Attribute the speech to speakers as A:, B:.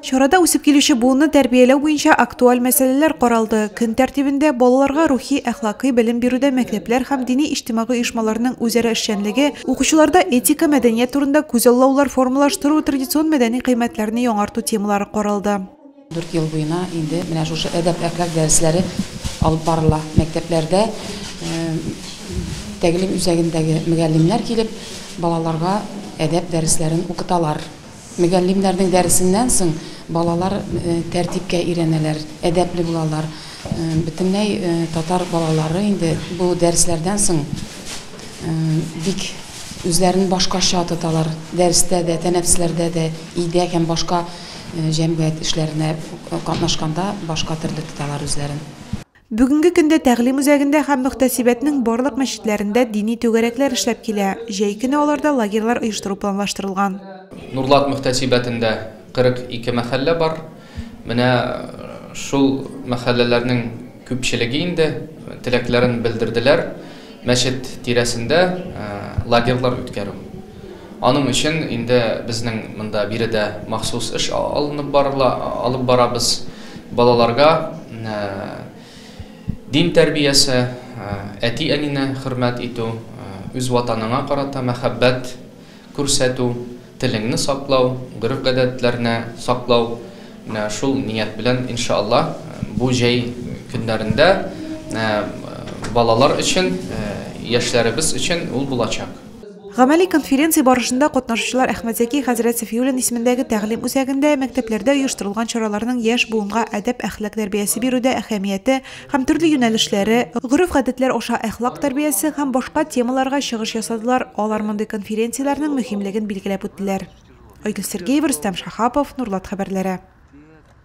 A: Чарада үсеп килүче буынны тәрбияләү буенча актуаль мәсьәләләр каралды. Көн тәртибендә балаларга рухи, әхлакый белем бирүдә мәктәпләр һәм дини иҗтимагый оешмаларның үзара эшчәнлеге, укучыларда этика, мәдәният турында күзаллаулар формалаштыру, традицион мәдәни кыйммәтләрне яңарту темалары каралды.
B: 4 ел буена инде менә шушы әдәп әхлак дәресләре алып барыла. Мәктәпләрдә тәгълим үзәгендәге мөгаллимнәр килеп, балаларга әдәп дәресләрен укыталар. Мөгаллимнәрнең дәресеннән соң балалар тәртипкә өйрәнәләр, әдәпле булалар. Бөтенләй татар балалары инде бу дәресләрдән соң бик үзләрен башкача тоталар. Дәрестә дә, тәнәфесләрдә дә, өйдә һәм башка җәмгыять эшләренә катнашканда башка төрле тоталар үзләрен.
A: Бүгенге көндә тәгълим үзәгендә һәм мөхтәсибәтнең барлык мәчетләрендә дини түгәрәкләр эшләп килә. Җәй көне аларда лагерьлар оештыру планлаштырылган.
C: Нурлат мөхтәсибәтендә 42 мәхәллә бар. Менә шул мәхәлләләрнең күпчелеге инде теләкләрен белдерделәр. Мәчет тирәсендә лагерьлар үткәрү. Аның өчен инде безнең монда биредә махсус эш алып барабыз. Балаларга дин тәрбиясе, әти-әнине хөрмәт итү, үз ватаныңа карата мәхәббәт күрсәтү, телеңне саклау, гореф-гадәтләрне саклау. Шул ният белән иншаллах бу җәй көннәрендә балалар өчен, яшьләребез өчен ул булачак.
A: Гамәли конференция барышында катнашучылар Әхмәтзәки хәзрәт Сафиуллин исемендәге тәгълим үзәгендә мәктәпләрдә оештырылган чараларның яшь буынга әдәп әхлак тәрбиясе бирүдә әһәмияте һәм төрле юнәлешләре, гореф-гадәтләр аша әхлак тәрбиясе һәм башка темаларга чыгыш ясадылар. Алар мондый конференцияләрнең мөһимлеген билгеләп үттеләр. Айгөл Сергеева, Рөстәм Шахапов, Нурлат хәбәрләре.